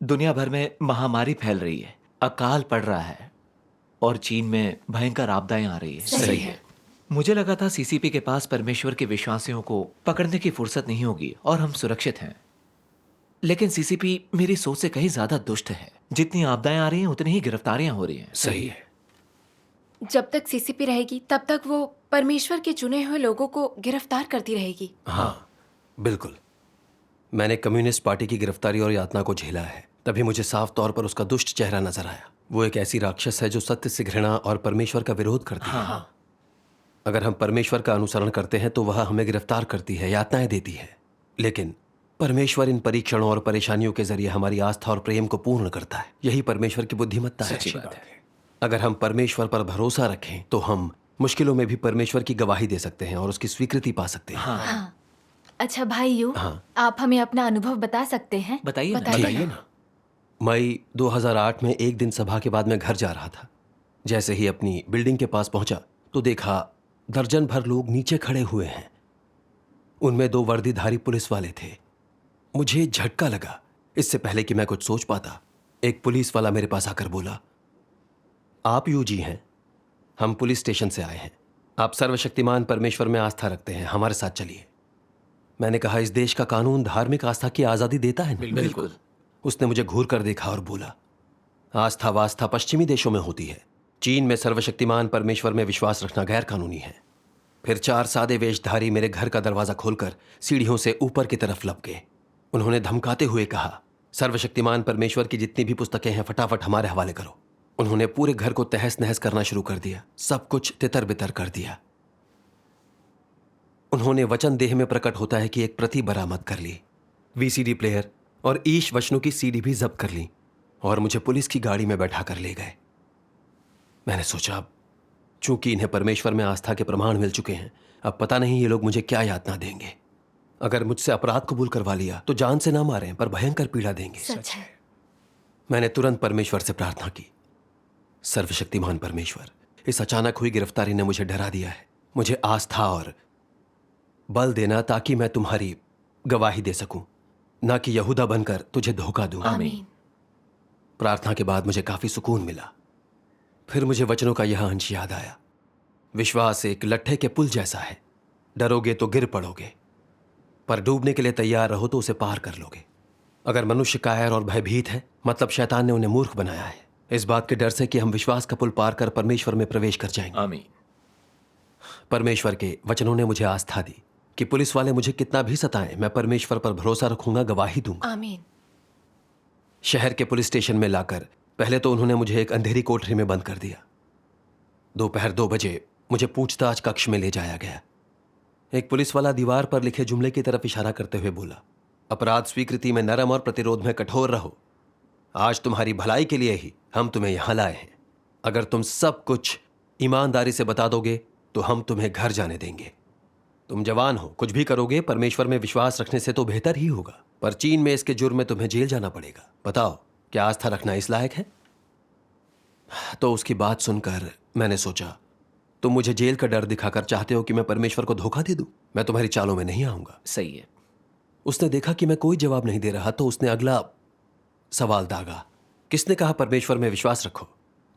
दुनिया भर में महामारी फैल रही है, अकाल पड़ रहा है और चीन में भयंकर आपदाएं आ रही है। सही है। मुझे लगा था सीसीपी के पास परमेश्वर के विश्वासियों को पकड़ने की फुर्सत नहीं होगी और हम सुरक्षित हैं। लेकिन सीसीपी मेरी सोच से कहीं ज्यादा दुष्ट है। जितनी आपदाएं आ रही हैं उतनी ही गिरफ्तारियां हो रही हैं। सही है। जब तक सीसीपी रहेगी तब तक वो परमेश्वर के चुने हुए लोगों को गिरफ्तार करती रहेगी। हाँ, बिल्कुल। मैंने कम्युनिस्ट पार्टी की गिरफ्तारी और यातना को झेला है, तभी मुझे साफ तौर पर उसका दुष्ट चेहरा नजर आया। वो एक ऐसी राक्षस है जो सत्य से घृणा और परमेश्वर का विरोध करती है। अगर हम परमेश्वर का अनुसरण करते हैं तो वह हमें गिरफ्तार करती है, यातनाएं देती है। लेकिन परमेश्वर इन परीक्षणों और परेशानियों के जरिए हमारी आस्था और प्रेम को पूर्ण करता है। यही परमेश्वर की बुद्धिमत्ता है। सच्ची बात है। अगर हम परमेश्वर पर भरोसा रखें तो हम मुश्किलों में भी परमेश्वर की गवाही दे सकते हैं और उसकी स्वीकृति पा सकते हैं। हाँ। अच्छा भाई यू, हाँ। आप हमें अपना अनुभव बता सकते हैं? बताइए ना। बताइए ना। मई 2008 में एक दिन सभा के बाद मैं घर जा रहा था। जैसे ही अपनी बिल्डिंग के पास पहुंचा तो देखा दर्जन भर लोग नीचे खड़े हुए हैं। उनमें 2 वर्दीधारी पुलिस वाले थे। मुझे झटका लगा। इससे पहले कि मैं कुछ सोच पाता, एक पुलिस वाला मेरे पास आकर बोला, आप यू जी हैं? हम पुलिस स्टेशन से आए हैं। आप सर्वशक्तिमान परमेश्वर में आस्था रखते हैं, हमारे साथ चलिए। मैंने कहा, इस देश का कानून धार्मिक आस्था की आजादी देता है ना? बिल्कुल। उसने मुझे घूर कर देखा और बोला, आस्था वास्था पश्चिमी देशों में होती है, चीन में सर्वशक्तिमान परमेश्वर में विश्वास रखना गैर कानूनी है। फिर 4 सादे वेशधारी मेरे घर का दरवाजा खोलकर सीढ़ियों से ऊपर की तरफ लपके। उन्होंने धमकाते हुए कहा, सर्वशक्तिमान परमेश्वर की जितनी भी पुस्तकें हैं फटाफट हमारे हवाले करो। उन्होंने पूरे घर को तहस नहस करना शुरू कर दिया, सब कुछ तितर बितर कर दिया। उन्होंने वचन देह में प्रकट होता है कि एक प्रति बरामद कर ली, वीसीडी प्लेयर और ईश वचनों की सीडी भी जब्त कर ली और मुझे पुलिस की गाड़ी में बैठा कर ले गए। मैंने सोचा, चूंकि इन्हें परमेश्वर में आस्था के प्रमाण मिल चुके हैं, अब पता नहीं ये लोग मुझे क्या यातना देंगे। अगर मुझसे अपराध कबूल करवा लिया तो जान से ना मारें पर भयंकर पीड़ा देंगे। सच है। मैंने तुरंत परमेश्वर से प्रार्थना की, सर्वशक्तिमान परमेश्वर, इस अचानक हुई गिरफ्तारी ने मुझे डरा दिया है। मुझे आस्था और बल देना ताकि मैं तुम्हारी गवाही दे सकूं, ना कि यहूदा बनकर तुझे धोखा दूं। आमीन। प्रार्थना के बाद मुझे काफी सुकून मिला। फिर मुझे वचनों का यह अंश याद आया, विश्वास एक लट्ठे के पुल जैसा है, डरोगे तो गिर पड़ोगे, पर डूबने के लिए तैयार रहो तो उसे पार कर लोगे। अगर मनुष्य कायर और भयभीत है, मतलब शैतान ने उन्हें मूर्ख बनाया है, इस बात के डर से कि हम विश्वास का पुल पार कर परमेश्वर में प्रवेश कर जाएंगे। आमीन। परमेश्वर के वचनों ने मुझे आस्था दी कि पुलिस वाले मुझे कितना भी सताएं, मैं परमेश्वर पर भरोसा रखूंगा, गवाही दूंगा। आमीन। शहर के पुलिस स्टेशन में लाकर पहले तो उन्होंने मुझे एक अंधेरी कोठरी में बंद कर दिया। दोपहर 2 बजे मुझे पूछताछ कक्ष में ले जाया गया। एक पुलिस वाला दीवार पर लिखे जुमले की तरफ इशारा करते हुए बोला, अपराध स्वीकृति में नरम और प्रतिरोध में कठोर रहो। आज तुम्हारी भलाई के लिए ही हम तुम्हें यहां लाए हैं। अगर तुम सब कुछ ईमानदारी से बता दोगे तो हम तुम्हें घर जाने देंगे। तुम जवान हो, कुछ भी करोगे परमेश्वर में विश्वास रखने से तो बेहतर ही होगा, पर चीन में इसके जुर्म में तुम्हें जेल जाना पड़ेगा। बताओ, क्या आस्था रखना इस लायक है? तो उसकी बात सुनकर मैंने सोचा, तुम मुझे जेल का डर दिखाकर चाहते हो कि मैं परमेश्वर को धोखा दे दूं? मैं तुम्हारी चालों में नहीं आऊंगा। सही है। उसने देखा कि मैं कोई जवाब नहीं दे रहा तो उसने अगला सवाल दागा, किसने कहा परमेश्वर में विश्वास रखो?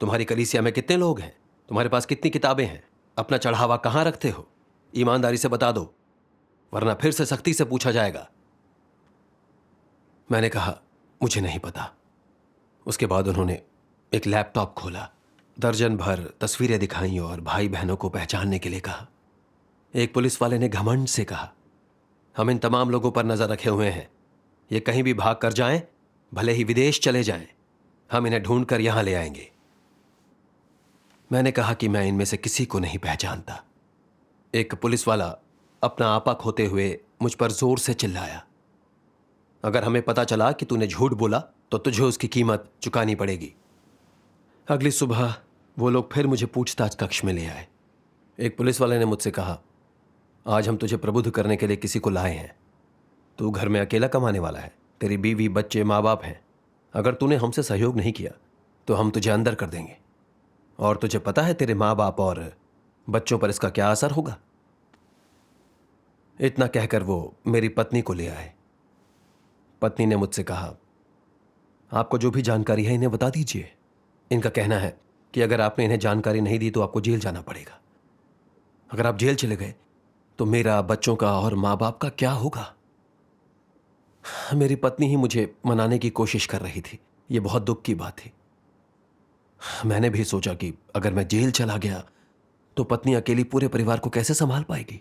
तुम्हारी कलीसिया में कितने लोग हैं? तुम्हारे पास कितनी किताबें हैं? अपना चढ़ावा कहां रखते हो? ईमानदारी से बता दो, वरना फिर से सख्ती से पूछा जाएगा। मैंने कहा, मुझे नहीं पता। उसके बाद उन्होंने एक लैपटॉप खोला, दर्जन भर तस्वीरें दिखाई और भाई बहनों को पहचानने के लिए कहा। एक पुलिस वाले ने घमंड से कहा, हम इन तमाम लोगों पर नजर रखे हुए हैं, ये कहीं भी भाग कर जाएं, भले ही विदेश चले जाएं, हम इन्हें ढूंढ कर यहां ले आएंगे। मैंने कहा कि मैं इनमें से किसी को नहीं पहचानता। एक पुलिस वाला अपना आपा खोते हुए मुझ पर जोर से चिल्लाया, अगर हमें पता चला कि तूने झूठ बोला तो तुझे उसकी कीमत चुकानी पड़ेगी। अगली सुबह वो लोग फिर मुझे पूछताछ कक्ष में ले आए। एक पुलिस वाले ने मुझसे कहा, आज हम तुझे प्रबुद्ध करने के लिए किसी को लाए हैं। तू घर में अकेला कमाने वाला है, तेरी बीवी बच्चे माँ बाप हैं। अगर तूने हमसे सहयोग नहीं किया तो हम तुझे अंदर कर देंगे, और तुझे पता है तेरे माँ बाप और बच्चों पर इसका क्या असर होगा। इतना कहकर वो मेरी पत्नी को ले आए। पत्नी ने मुझसे कहा, आपको जो भी जानकारी है इन्हें बता दीजिए। इनका कहना है कि अगर आपने इन्हें जानकारी नहीं दी तो आपको जेल जाना पड़ेगा। अगर आप जेल चले गए तो मेरा, बच्चों का और माँ बाप का क्या होगा? मेरी पत्नी ही मुझे मनाने की कोशिश कर रही थी। ये बहुत दुख की बात थी। मैंने भी सोचा कि अगर मैं जेल चला गया तो पत्नी अकेली पूरे परिवार को कैसे संभाल पाएगी।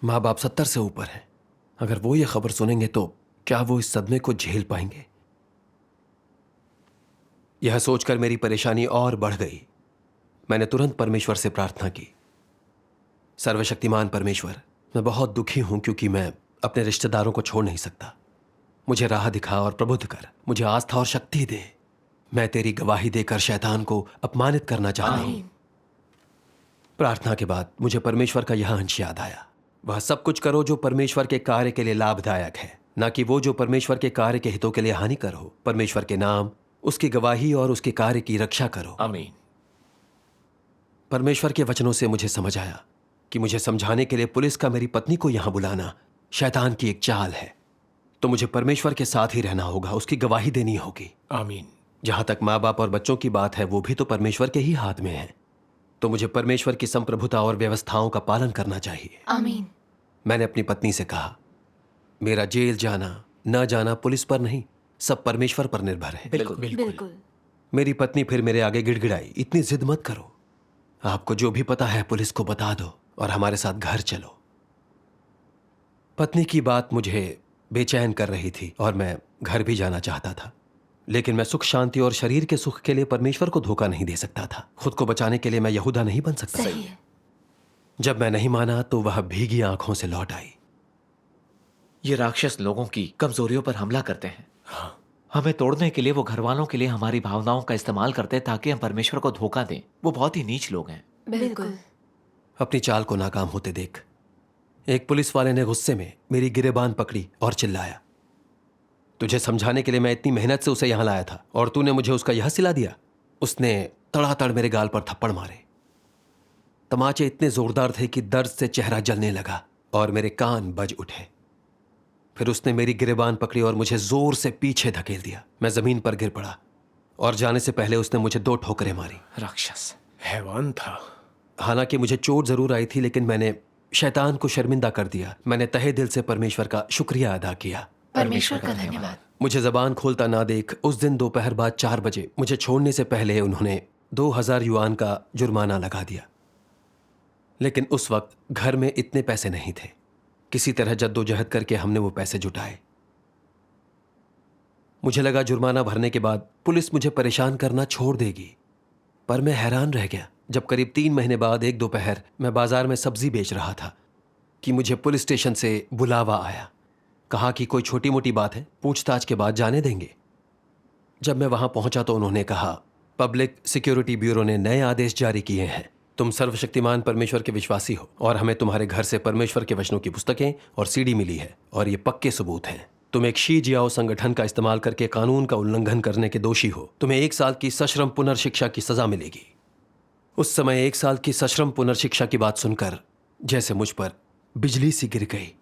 माँ बाप 70 से ऊपर हैं। अगर वो ये खबर सुनेंगे तो क्या वो इस सदमे को झेल पाएंगे? यह सोचकर मेरी परेशानी और बढ़ गई। मैंने तुरंत परमेश्वर से प्रार्थना की, सर्वशक्तिमान परमेश्वर, मैं बहुत दुखी हूं क्योंकि मैं अपने रिश्तेदारों को छोड़ नहीं सकता। मुझे राह दिखा और प्रबुद्ध कर, मुझे आस्था और शक्ति दे। मैं तेरी गवाही देकर शैतान को अपमानित करना चाहता हूं। प्रार्थना के बाद मुझे परमेश्वर का यह अंश याद आया, वह सब कुछ करो जो परमेश्वर के कार्य के लिए लाभदायक है, ना कि वो जो परमेश्वर के कार्य के हितों के लिए हानिकर हो। परमेश्वर के नाम, उसकी गवाही और उसके कार्य की रक्षा करो। आमीन। परमेश्वर के वचनों से मुझे समझ आया कि मुझे समझाने के लिए पुलिस का मेरी पत्नी को यहां बुलाना शैतान की एक चाल है। तो मुझे परमेश्वर के साथ ही रहना होगा, उसकी गवाही देनी होगी। आमीन। जहां तक माँ बाप और बच्चों की बात है, वो भी तो परमेश्वर के ही हाथ में है। तो मुझे परमेश्वर की संप्रभुता और व्यवस्थाओं का पालन करना चाहिए। आमीन। मैंने अपनी पत्नी से कहा, मेरा जेल जाना न जाना पुलिस पर नहीं, सब परमेश्वर पर निर्भर है। बिल्कुल। बिल्कुल। मेरी पत्नी फिर मेरे आगे गिड़गिड़ाई, इतनी जिद मत करो, आपको जो भी पता है पुलिस को बता दो और हमारे साथ घर चलो। पत्नी की बात मुझे बेचैन कर रही थी और मैं घर भी जाना चाहता था, लेकिन मैं सुख शांति और शरीर के सुख के लिए परमेश्वर को धोखा नहीं दे सकता था। खुद को बचाने के लिए मैं यहूदा नहीं बन सकता। सही है। जब मैं नहीं माना तो वह भीगी आंखों से लौट आई। ये राक्षस लोगों की कमजोरियों पर हमला करते हैं। हमें तोड़ने के लिए वो घर वालों के लिए हमारी भावनाओं का इस्तेमाल करते हैं ताकि हम परमेश्वर को धोखा दें। वो बहुत ही नीच लोग हैं। बिल्कुल। अपनी चाल को नाकाम होते देख एक पुलिस वाले ने गुस्से में मेरी गिरेबान पकड़ी और चिल्लाया, तुझे समझाने के लिए मैं इतनी मेहनत से उसे यहां लाया था और तूने मुझे उसका यह सिला दिया। उसने तड़ातड़ मेरे गाल पर थप्पड़ मारे। तमाचे इतने जोरदार थे कि दर्द से चेहरा जलने लगा और मेरे कान बज उठे। फिर उसने मेरी गिरेबान पकड़ी और मुझे जोर से पीछे धकेल दिया। मैं जमीन पर गिर पड़ा और जाने से पहले उसने मुझे 2 ठोकरें मारी। राक्षस। हैवान था। हालांकि मुझे चोट जरूर आई थी, लेकिन मैंने शैतान को शर्मिंदा कर दिया। मैंने तहे दिल से परमेश्वर का शुक्रिया अदा किया। परमेश्वर का धन्यवाद। मुझे जबान खोलता ना देख उस दिन दोपहर बाद 4 बजे मुझे छोड़ने से पहले उन्होंने 2000 युआन का जुर्माना लगा दिया। लेकिन उस वक्त घर में इतने पैसे नहीं थे। किसी तरह जद्दोजहद करके हमने वो पैसे जुटाए। मुझे लगा जुर्माना भरने के बाद पुलिस मुझे परेशान करना छोड़ देगी, पर मैं हैरान रह गया जब करीब 3 महीने बाद एक दोपहर मैं बाजार में सब्जी बेच रहा था कि मुझे पुलिस स्टेशन से बुलावा आया। कहा कि कोई छोटी मोटी बात है, पूछताछ के बाद जाने देंगे। जब मैं वहां पहुंचा तो उन्होंने कहा, पब्लिक सिक्योरिटी ब्यूरो ने नए आदेश जारी किए हैं। तुम सर्वशक्तिमान परमेश्वर के विश्वासी हो और हमें तुम्हारे घर से परमेश्वर के वचनों की पुस्तकें और सीडी मिली है और ये पक्के सबूत हैं। तुम एक शी जियाओ संगठन का इस्तेमाल करके कानून का उल्लंघन करने के दोषी हो। तुम्हें 1 साल की सश्रम पुनर्शिक्षा की सजा मिलेगी। उस समय 1 साल की सश्रम पुनर्शिक्षा की बात सुनकर जैसे मुझ पर बिजली सी गिर गई।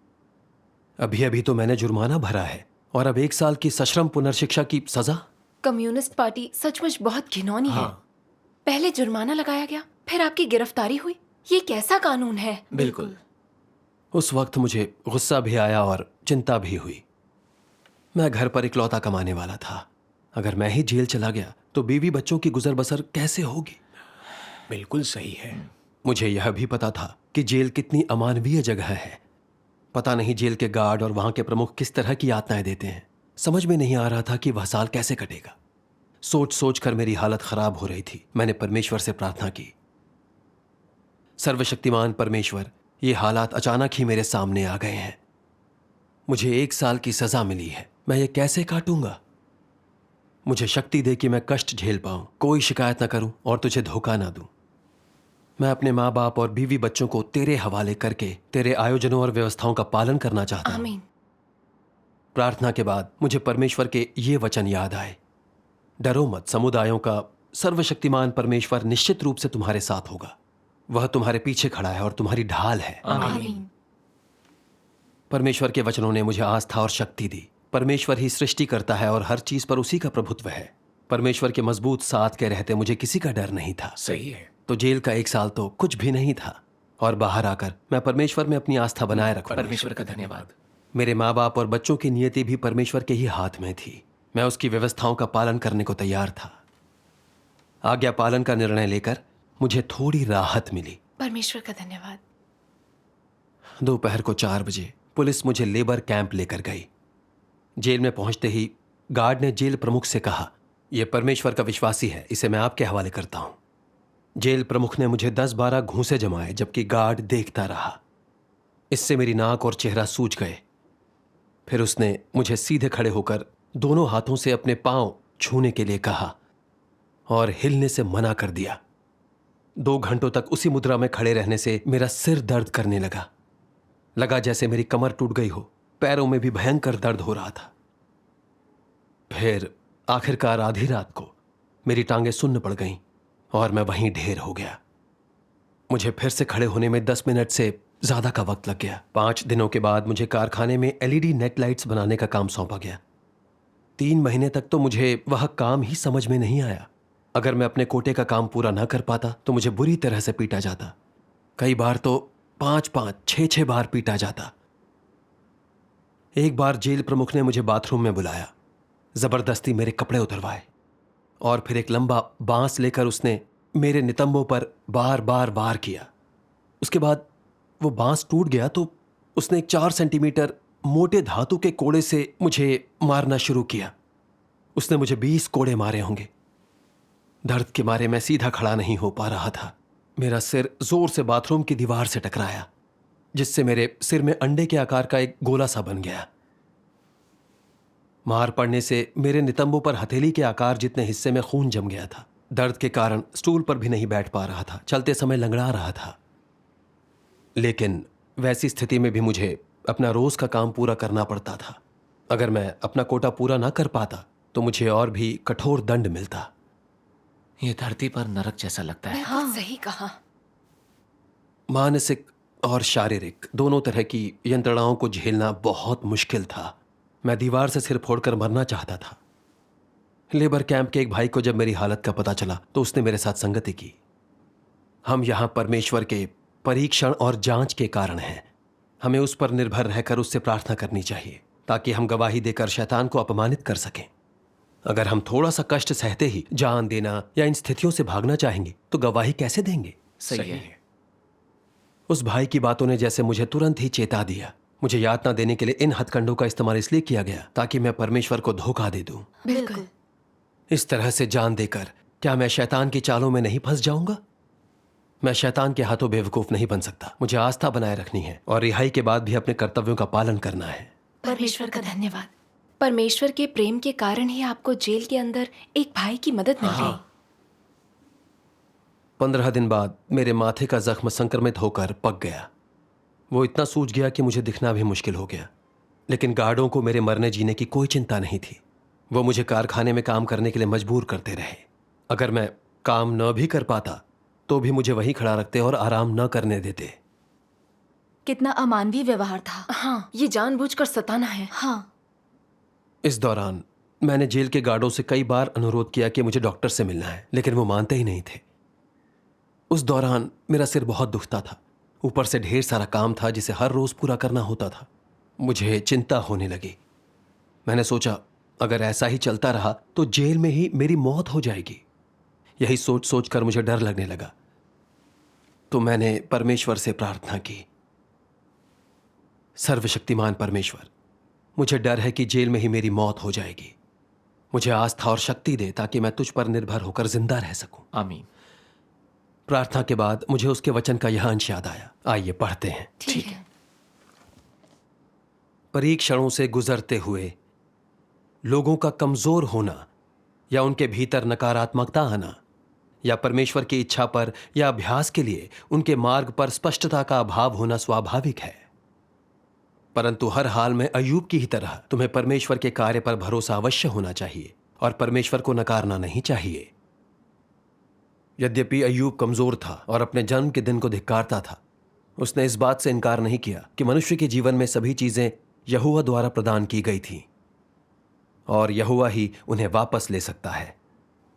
अभी अभी तो मैंने जुर्माना भरा है और अब 1 साल की सश्रम पुनर्शिक्षा की सजा। कम्युनिस्ट पार्टी सचमुच बहुत घिनौनी है। पहले जुर्माना लगाया गया, फिर आपकी गिरफ्तारी हुई। ये कैसा कानून है? बिल्कुल। उस वक्त मुझे गुस्सा भी आया और चिंता भी हुई। मैं घर पर इकलौता कमाने वाला था। अगर मैं ही जेल चला गया तो बीवी बच्चों की गुजर बसर कैसे होगी? बिल्कुल सही है। मुझे यह भी पता था कि जेल कितनी अमानवीय जगह है। पता नहीं जेल के गार्ड और वहां के प्रमुख किस तरह की यातनाएं देते हैं। समझ में नहीं आ रहा था कि वह साल कैसे कटेगा। सोच सोच कर मेरी हालत खराब हो रही थी। मैंने परमेश्वर से प्रार्थना की, सर्वशक्तिमान परमेश्वर, ये हालात अचानक ही मेरे सामने आ गए हैं। मुझे 1 साल की सजा मिली है, मैं ये कैसे काटूंगा? मुझे शक्ति दे कि मैं कष्ट झेल पाऊं, कोई शिकायत ना करूं और तुझे धोखा ना दूं। मैं अपने माँ बाप और बीवी बच्चों को तेरे हवाले करके तेरे आयोजनों और व्यवस्थाओं का पालन करना चाहता हूं। आमीन। प्रार्थना के बाद मुझे परमेश्वर के ये वचन याद आए, डरो मत, समुदायों का सर्वशक्तिमान परमेश्वर निश्चित रूप से तुम्हारे साथ होगा। वह तुम्हारे पीछे खड़ा है और तुम्हारी ढाल है। आमीन। परमेश्वर के वचनों ने मुझे आस्था और शक्ति दी। परमेश्वर ही सृष्टि करता है और हर चीज पर उसी का प्रभुत्व है। परमेश्वर के मजबूत साथ के रहते मुझे किसी का डर नहीं था। सही है। तो जेल का 1 साल तो कुछ भी नहीं था, और बाहर आकर मैं परमेश्वर में अपनी आस्था बनाए रखूं। परमेश्वर का धन्यवाद। मेरे माँ बाप और बच्चों की नियति भी परमेश्वर के ही हाथ में थी। मैं उसकी व्यवस्थाओं का पालन करने को तैयार था। आज्ञा पालन का निर्णय लेकर मुझे थोड़ी राहत मिली। परमेश्वर का धन्यवाद। दोपहर को 4 बजे पुलिस मुझे लेबर कैंप लेकर गई। जेल में पहुंचते ही गार्ड ने जेल प्रमुख से कहा, यह परमेश्वर का विश्वासी है, इसे मैं आपके हवाले करता हूं। जेल प्रमुख ने मुझे 10-12 घूंसे जमाए, जबकि गार्ड देखता रहा। इससे मेरी नाक और चेहरा सूज गए। फिर उसने मुझे सीधे खड़े होकर दोनों हाथों से अपने पांव छूने के लिए कहा और हिलने से मना कर दिया। 2 घंटों तक उसी मुद्रा में खड़े रहने से मेरा सिर दर्द करने लगा जैसे मेरी कमर टूट गई हो। पैरों में भी भयंकर दर्द हो रहा था। फिर आखिरकार आधी रात को मेरी टांगें सुन्न पड़ गईं और मैं वहीं ढेर हो गया। मुझे फिर से खड़े होने में 10 मिनट से ज्यादा का वक्त लग गया। 5 दिनों के बाद मुझे कारखाने में LED नेट लाइट्स बनाने का काम सौंपा गया। 3 महीने तक तो मुझे वह काम ही समझ में नहीं आया। अगर मैं अपने कोटे का काम पूरा ना कर पाता तो मुझे बुरी तरह से पीटा जाता। कई बार तो 5-5, 6-6 बार पीटा जाता। एक बार जेल प्रमुख ने मुझे बाथरूम में बुलाया, जबरदस्ती मेरे कपड़े उतरवाए और फिर एक लंबा बांस लेकर उसने मेरे नितंबों पर बार बार वार किया। उसके बाद वो बांस टूट गया तो उसने एक 4 सेंटीमीटर मोटे धातु के कोड़े से मुझे मारना शुरू किया। उसने मुझे 20 कोड़े मारे होंगे। दर्द के मारे मैं सीधा खड़ा नहीं हो पा रहा था। मेरा सिर जोर से बाथरूम की दीवार से टकराया, जिससे मेरे सिर में अंडे के आकार का एक गोला सा बन गया। मार पड़ने से मेरे नितंबों पर हथेली के आकार जितने हिस्से में खून जम गया था। दर्द के कारण स्टूल पर भी नहीं बैठ पा रहा था, चलते समय लंगड़ा रहा था। लेकिन वैसी स्थिति में भी मुझे अपना रोज का काम पूरा करना पड़ता था। अगर मैं अपना कोटा पूरा ना कर पाता तो मुझे और भी कठोर दंड मिलता। ये धरती पर नरक जैसा लगता है। बिल्कुल सही कहा। मानसिक और शारीरिक दोनों तरह की यंत्रणाओं को झेलना बहुत मुश्किल था। मैं दीवार से सिर फोड़कर मरना चाहता था। लेबर कैंप के एक भाई को जब मेरी हालत का पता चला तो उसने मेरे साथ संगति की। हम यहां परमेश्वर के परीक्षण और जांच के कारण हैं। हमें उस पर निर्भर रहकर उससे प्रार्थना करनी चाहिए ताकि हम गवाही देकर शैतान को अपमानित कर सकें। अगर हम थोड़ा सा कष्ट सहते ही जान देना या इन स्थितियों से भागना चाहेंगे तो गवाही कैसे देंगे? सही है। उस भाई की बातों ने जैसे मुझे तुरंत ही चेता दिया। मुझे यातना देने के लिए इन हथकंडों का इस्तेमाल इसलिए किया गया ताकि मैं परमेश्वर को धोखा दे दूं। बिल्कुल। इस तरह से जान देकर क्या मैं शैतान की चालों में नहीं फंस जाऊंगा? मैं शैतान के हाथों बेवकूफ नहीं बन सकता। मुझे आस्था बनाए रखनी है और रिहाई के बाद भी अपने कर्तव्यों का पालन करना है। परमेश्वर का धन्यवाद। परमेश्वर के प्रेम के कारण ही आपको जेल के अंदर एक भाई की मदद मिल गई। 15 दिन बाद मेरे माथे का जख्म संक्रमित होकर पक गया। वो इतना सूज गया कि मुझे दिखना भी मुश्किल हो गया। लेकिन गार्डों को मेरे मरने जीने की कोई चिंता नहीं थी। वो मुझे कारखाने में काम करने के लिए मजबूर करते रहे। अगर मैं काम न भी कर पाता तो भी मुझे वहीं खड़ा रखते और आराम न करने देते। कितना अमानवीय व्यवहार था। हाँ, ये जानबूझकर सताना है। हाँ, इस दौरान मैंने जेल के गार्डों से कई बार अनुरोध किया कि मुझे डॉक्टर से मिलना है, लेकिन वो मानते ही नहीं थे। उस दौरान मेरा सिर बहुत दुखता था। ऊपर से ढेर सारा काम था जिसे हर रोज पूरा करना होता था। मुझे चिंता होने लगी। मैंने सोचा अगर ऐसा ही चलता रहा तो जेल में ही मेरी मौत हो जाएगी। यही सोच सोच कर मुझे डर लगने लगा। तो मैंने परमेश्वर से प्रार्थना की, सर्वशक्तिमान परमेश्वर, मुझे डर है कि जेल में ही मेरी मौत हो जाएगी। मुझे आस्था और शक्ति दे ताकि मैं तुझ पर निर्भर होकर जिंदा रह सकूं। आमीन। प्रार्थना के बाद मुझे उसके वचन का यह अंश याद आया। आइए पढ़ते हैं। ठीक है। परीक्षणों से गुजरते हुए लोगों का कमजोर होना या उनके भीतर नकारात्मकता आना या परमेश्वर की इच्छा पर या अभ्यास के लिए उनके मार्ग पर स्पष्टता का अभाव होना स्वाभाविक है। परंतु हर हाल में अय्यूब की ही तरह तुम्हें परमेश्वर के कार्य पर भरोसा अवश्य होना चाहिए और परमेश्वर को नकारना नहीं चाहिए। यद्यपि अय्यूब कमजोर था और अपने जन्म के दिन को धिक्कारता था, उसने इस बात से इनकार नहीं किया कि मनुष्य के जीवन में सभी चीजें यहोवा द्वारा प्रदान की गई थी। और यहोवा ही उन्हें वापस ले सकता है।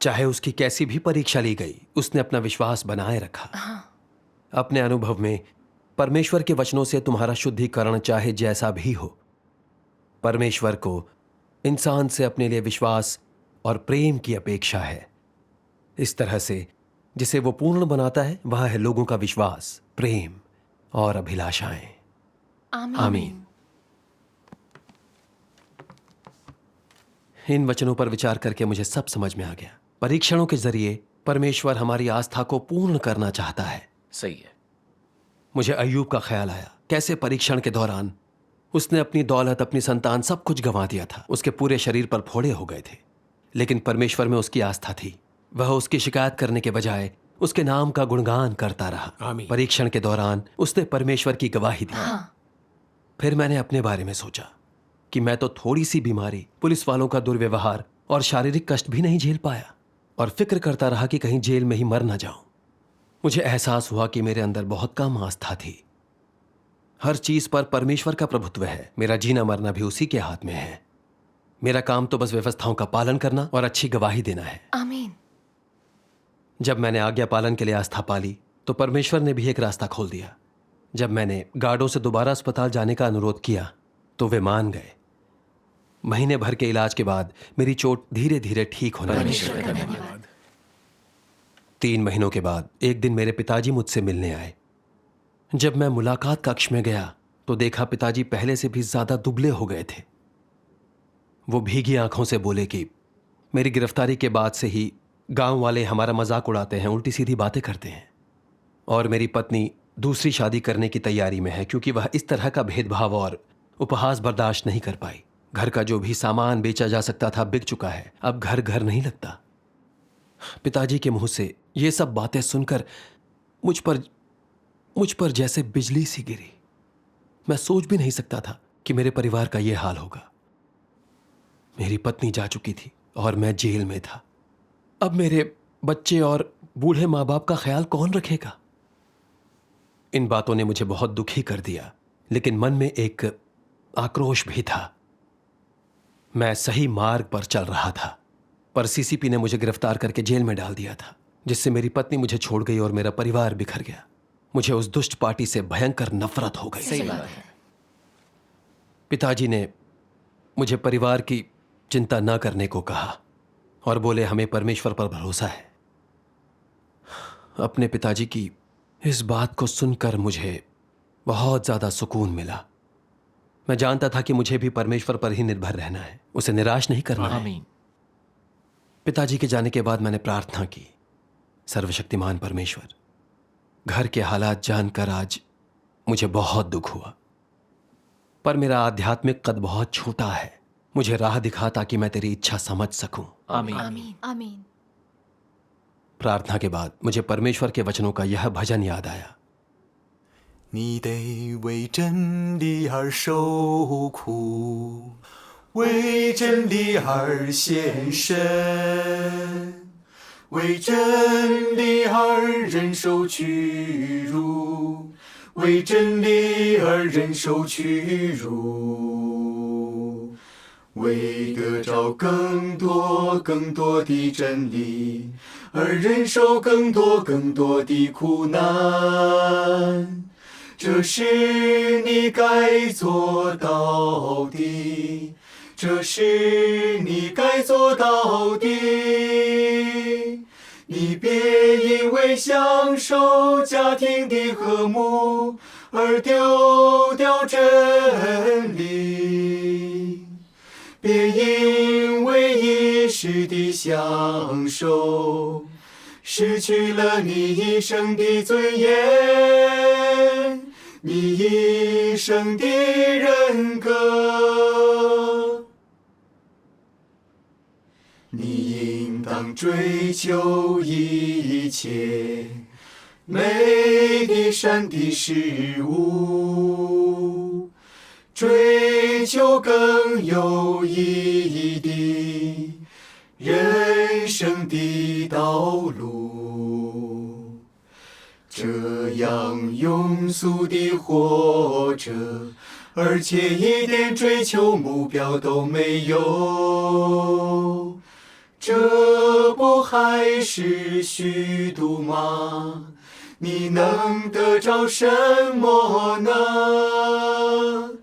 चाहे उसकी कैसी भी परीक्षा ली गई, उसने अपना विश्वास बनाए रखा। अपने अनुभव में परमेश्वर के वचनों से तुम्हारा शुद्धिकरण चाहे जैसा भी हो, परमेश्वर को इंसान से अपने लिए विश्वास और प्रेम की अपेक्षा है। इस तरह से जिसे वो पूर्ण बनाता है वह है लोगों का विश्वास, प्रेम और अभिलाषाएं। आमीन। इन वचनों पर विचार करके मुझे सब समझ में आ गया। परीक्षणों के जरिए परमेश्वर हमारी आस्था को पूर्ण करना चाहता है। सही है। मुझे अय्यूब का ख्याल आया, कैसे परीक्षण के दौरान उसने अपनी दौलत, अपनी संतान, सब कुछ गंवा दिया था। उसके पूरे शरीर पर फोड़े हो गए थे, लेकिन परमेश्वर में उसकी आस्था थी। वह उसकी शिकायत करने के बजाय उसके नाम का गुणगान करता रहा। आमीन। परीक्षण के दौरान उसने परमेश्वर की गवाही दी। फिर मैंने अपने बारे में सोचा कि मैं तो थोड़ी सी बीमारी, पुलिस वालों का दुर्व्यवहार और शारीरिक कष्ट भी नहीं झेल पाया, और फिक्र करता रहा कि कहीं जेल में ही मर न जाऊं। मुझे एहसास हुआ कि मेरे अंदर बहुत कम आस्था थी। हर चीज पर परमेश्वर का प्रभुत्व है। मेरा जीना मरना भी उसी के हाथ में है। मेरा काम तो बस व्यवस्थाओं का पालन करना और अच्छी गवाही देना है। आमीन। जब मैंने आज्ञा पालन के लिए आस्था पाली तो परमेश्वर ने भी एक रास्ता खोल दिया। जब मैंने गार्डों से दोबारा अस्पताल जाने का अनुरोध किया तो वे मान गए। महीने भर के इलाज के बाद मेरी चोट धीरे धीरे ठीक होने लगी। 3 महीनों के बाद एक दिन मेरे पिताजी मुझसे मिलने आए। जब मैं मुलाकात कक्ष में गया तो देखा पिताजी पहले से भी ज्यादा दुबले हो गए थे। वो भीगी आंखों से बोले कि मेरी गिरफ्तारी के बाद से ही गांव वाले हमारा मजाक उड़ाते हैं, उल्टी सीधी बातें करते हैं, और मेरी पत्नी दूसरी शादी करने की तैयारी में है क्योंकि वह इस तरह का भेदभाव और उपहास बर्दाश्त नहीं कर पाई। घर का जो भी सामान बेचा जा सकता था बिक चुका है, अब घर घर नहीं लगता। पिताजी के मुंह से ये सब बातें सुनकर मुझ पर जैसे बिजली सी गिरी। मैं सोच भी नहीं सकता था कि मेरे परिवार का यह हाल होगा। मेरी पत्नी जा चुकी थी और मैं जेल में था। अब मेरे बच्चे और बूढ़े माँ बाप का ख्याल कौन रखेगा? इन बातों ने मुझे बहुत दुखी कर दिया, लेकिन मन में एक आक्रोश भी था। मैं सही मार्ग पर चल रहा था, पर सीसीपी ने मुझे गिरफ्तार करके जेल में डाल दिया था, जिससे मेरी पत्नी मुझे छोड़ गई और मेरा परिवार बिखर गया। मुझे उस दुष्ट पार्टी से भयंकर नफरत हो गई। सही बात है। पिताजी ने मुझे परिवार की चिंता न करने को कहा और बोले हमें परमेश्वर पर भरोसा है। अपने पिताजी की इस बात को सुनकर मुझे बहुत ज्यादा सुकून मिला। मैं जानता था कि मुझे भी परमेश्वर पर ही निर्भर रहना है, उसे निराश नहीं करना है। आमीन। पिताजी के जाने के बाद मैंने प्रार्थना की, सर्वशक्तिमान परमेश्वर, घर के हालात जानकर आज मुझे बहुत दुख हुआ, पर मेरा आध्यात्मिक कद बहुत छोटा है। मुझे राह दिखा ताकि मैं तेरी इच्छा समझ सकूं। आमीन। आमीन। आमीन। प्रार्थना के बाद मुझे परमेश्वर के वचनों का यह भजन याद आया। 你得为真理而受苦，为真理而献身，为真理而忍受屈辱，为真理而忍受屈辱，为得着更多更多的真理而忍受更多更多的苦难。这是你该做到的，这是你该做到的。你别因为享受家庭的和睦而丢掉真理，别因为一时的享受失去了你一生的尊严，你一生的人格。你应当追求一切美的善的事物，追求更有意义的人生的道路。这样庸俗的活着，而且一点追求目标都没有，这不还是虚度吗？你能得着什么呢？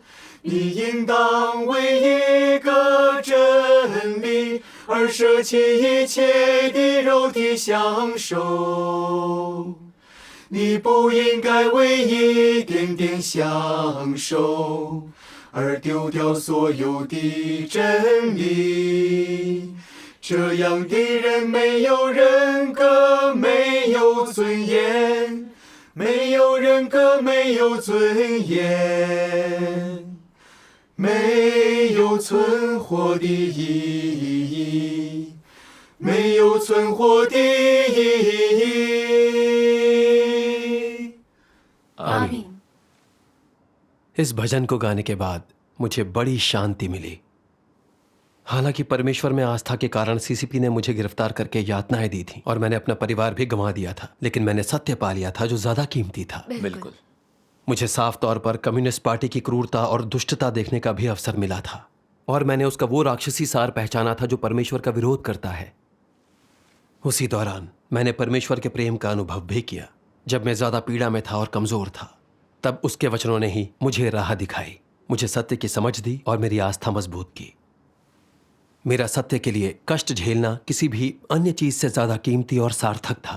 你应当为一个真理而舍弃一切的肉体享受。你不应该为一点点享受而丢掉所有的真理。这样的人没有人格，没有尊严，没有人格，没有尊严，没有存活的意义，没有存活的意义。 आमीन। इस भजन को गाने के बाद मुझे बड़ी शांति मिली। हालांकि परमेश्वर में आस्था के कारण सीसीपी ने मुझे गिरफ्तार करके यातनाएं दी थी और मैंने अपना परिवार भी गंवा दिया था, लेकिन मैंने सत्य पा लिया था जो ज्यादा कीमती था। बिल्कुल। मुझे साफ तौर पर कम्युनिस्ट पार्टी की क्रूरता और दुष्टता देखने का भी अवसर मिला था और मैंने उसका वो राक्षसी सार पहचाना था जो परमेश्वर का विरोध करता है। उसी दौरान मैंने परमेश्वर के प्रेम का अनुभव भी किया। जब मैं ज्यादा पीड़ा में था और कमजोर था, तब उसके वचनों ने ही मुझे राह दिखाई, मुझे सत्य की समझ दी और मेरी आस्था मजबूत की। मेरा सत्य के लिए कष्ट झेलना किसी भी अन्य चीज से ज्यादा कीमती और सार्थक था।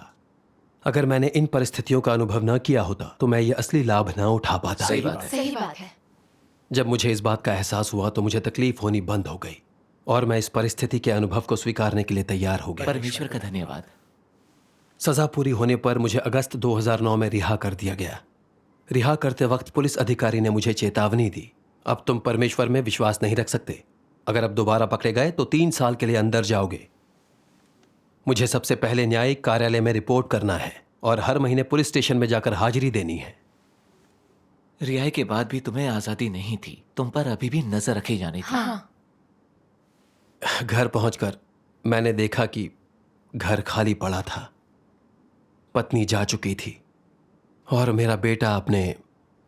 अगर मैंने इन परिस्थितियों का अनुभव न किया होता तो मैं ये असली लाभ न उठा पाता। सही बात है। सही बात है। जब मुझे इस बात का एहसास हुआ तो मुझे तकलीफ होनी बंद हो गई और मैं इस परिस्थिति के अनुभव को स्वीकारने के लिए तैयार हो गया। परमेश्वर का धन्यवाद। सजा पूरी होने पर मुझे अगस्त 2009 में रिहा कर दिया गया। रिहा करते वक्त पुलिस अधिकारी ने मुझे चेतावनी दी, अब तुम परमेश्वर में विश्वास नहीं रख सकते। अगर अब दोबारा पकड़े गए तो 3 साल के लिए अंदर जाओगे। मुझे सबसे पहले न्यायिक कार्यालय में रिपोर्ट करना है और हर महीने पुलिस स्टेशन में जाकर हाजिरी देनी है। रिहाई के बाद भी तुम्हें आजादी नहीं थी, तुम पर अभी भी नजर रखी जानी थी। हाँ। घर पहुंचकर मैंने देखा कि घर खाली पड़ा था, पत्नी जा चुकी थी और मेरा बेटा अपने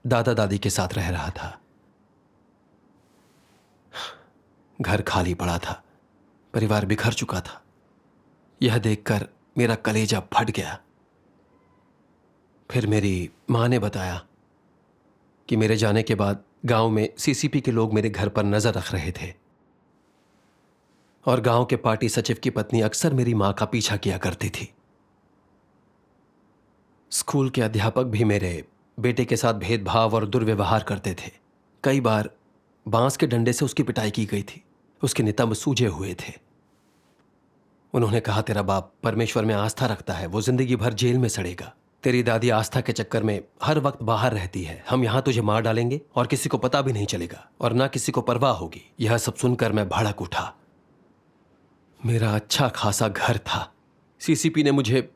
दादा दादी के साथ रह रहा था। घर खाली पड़ा था, परिवार बिखर चुका था। यह देखकर मेरा कलेजा फट गया। फिर मेरी मां ने बताया कि मेरे जाने के बाद गांव में सीसीपी के लोग मेरे घर पर नजर रख रहे थे और गांव के पार्टी सचिव की पत्नी अक्सर मेरी मां का पीछा किया करती थी। स्कूल के अध्यापक भी मेरे बेटे के साथ भेदभाव और दुर्व्यवहार करते थे। कई बार बांस के डंडे से उसकी पिटाई की गई थी, उसके नितंब सूजे हुए थे। उन्होंने कहा, तेरा बाप परमेश्वर में आस्था रखता है, वो जिंदगी भर जेल में सड़ेगा। तेरी दादी आस्था के चक्कर में हर वक्त बाहर रहती है, हम यहां तुझे मार डालेंगे और किसी को पता भी नहीं चलेगा और ना किसी को परवाह होगी। यह सब सुनकर मैं भड़क उठा। मेरा अच्छा खासा घर था। सीसीपी ने मुझे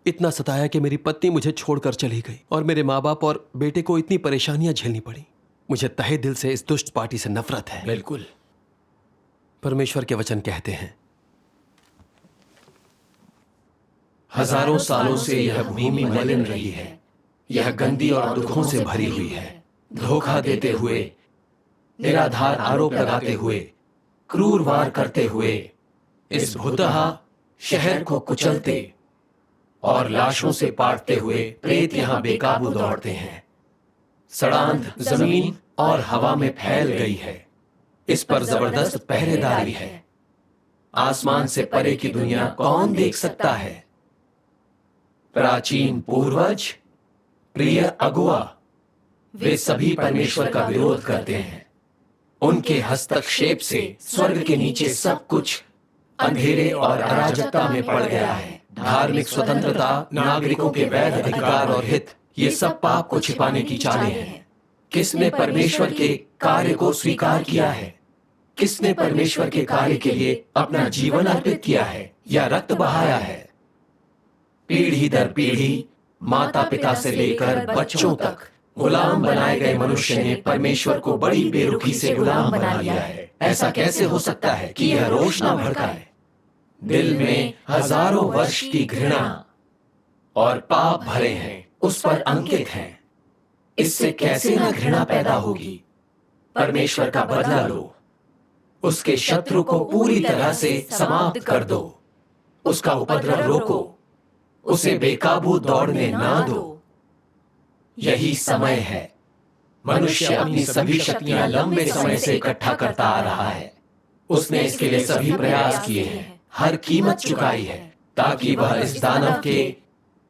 इतना सताया कि मेरी पत्नी मुझे छोड़कर चली गई और मेरे माँ बाप और बेटे को इतनी परेशानियां झेलनी पड़ी। मुझे तहे दिल से इस दुष्ट पार्टी से नफरत है। बिल्कुल। परमेश्वर के वचन कहते हैं, हजारों सालों से यह भूमि मलिन रही है, यह गंदी और दुखों से भरी हुई है। धोखा देते हुए, निराधार आरोप लगाते हुए, क्रूर वार करते हुए, इस भुतहा शहर को कुचलते और लाशों से पाटते हुए प्रेत यहां बेकाबू दौड़ते हैं। सड़ांध जमीन और हवा में फैल गई है। इस पर जबरदस्त पहरेदारी है। आसमान से परे की दुनिया कौन देख सकता है? प्राचीन पूर्वज, प्रिय अगुआ, वे सभी परमेश्वर का विरोध करते हैं। उनके हस्तक्षेप से स्वर्ग के नीचे सब कुछ अंधेरे और अराजकता में पड़ गया है। धार्मिक स्वतंत्रता, नागरिकों के वैध अधिकार और हित, ये सब पाप को छिपाने की चालें हैं। किसने परमेश्वर के कार्य को स्वीकार किया है? किसने परमेश्वर के कार्य के लिए अपना जीवन अर्पित किया है या रक्त बहाया है? पीढ़ी दर पीढ़ी, माता पिता से लेकर बच्चों तक गुलाम बनाए गए मनुष्य ने परमेश्वर को बड़ी बेरुखी से गुलाम बना लिया है। ऐसा कैसे हो सकता है कि यह रोष ना भड़काए? दिल में हजारों वर्ष की घृणा और पाप भरे हैं। उस पर अंकित हैं। इससे कैसे न घृणा पैदा होगी। परमेश्वर का बदला लो, उसके शत्रु को पूरी तरह से समाप्त कर दो, उसका उपद्रव रोको, उसे बेकाबू दौड़ने ना दो। यही समय है। मनुष्य अपनी सभी शक्तियां लंबे समय से इकट्ठा करता आ रहा है। उसने इसके लिए सभी प्रयास किए हैं, हर कीमत चुकाई है, ताकि वह इस दानव के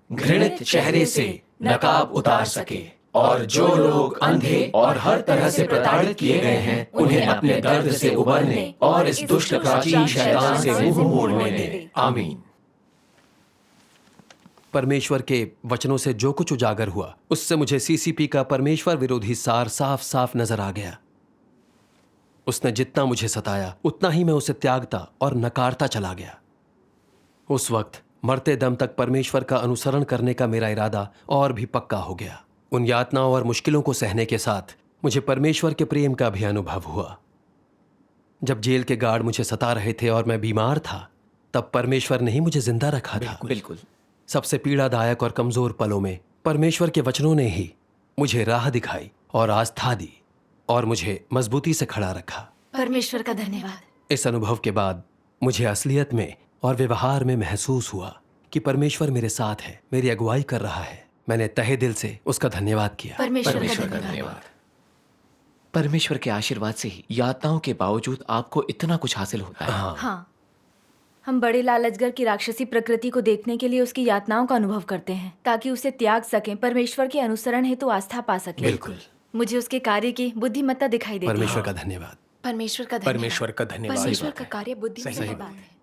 घृणित चेहरे से नकाब उतार सके, और जो लोग अंधे और हर तरह से प्रताड़ित किए गए हैं उन्हें अपने दर्द से उबरने और इस दुष्ट प्राचीन शैतान से मुंह मोड़ने दे। आमीन। परमेश्वर के वचनों से जो कुछ उजागर हुआ उससे मुझे सीसीपी का परमेश्वर विरोधी सार साफ साफ नजर आ गया। उसने जितना मुझे सताया उतना ही मैं उसे त्यागता और नकारता चला गया। उस वक्त मरते दम तक परमेश्वर का अनुसरण करने का मेरा इरादा और भी पक्का हो गया। उन यातनाओं और मुश्किलों को सहने के साथ मुझे परमेश्वर के प्रेम का भी अनुभव हुआ। जब जेल के गार्ड मुझे सता रहे थे और मैं बीमार था, तब परमेश्वर ने ही मुझे जिंदा रखा था। बिल्कुल। सबसे पीड़ादायक और कमजोर पलों में परमेश्वर के वचनों ने ही मुझे राह दिखाई और आस्था दी और मुझे मजबूती से खड़ा रखा। परमेश्वर का धन्यवाद। इस अनुभव के बाद मुझे असलियत में और व्यवहार में महसूस हुआ कि परमेश्वर मेरे साथ है, मेरी अगुवाई कर रहा है। मैंने तहे दिल से उसका धन्यवाद किया। परमेश्वर का धन्यवाद। परमेश्वर के आशीर्वाद से ही यातनाओं के बावजूद आपको इतना कुछ हासिल होता है। हाँ, हम बड़े लाल अजगर की राक्षसी प्रकृति को देखने के लिए उसकी यातनाओं का अनुभव करते हैं, ताकि उसे त्याग सकें, परमेश्वर के अनुसरण हेतु आस्था पा सकें। बिल्कुल। मुझे उसके कार्य की बुद्धिमत्ता दिखाई देती है। परमेश्वर का धन्यवाद। परमेश्वर का धन्यवाद। परमेश्वर का धन्यवाद। परमेश्वर का कार्य बुद्धिमान सही बात है।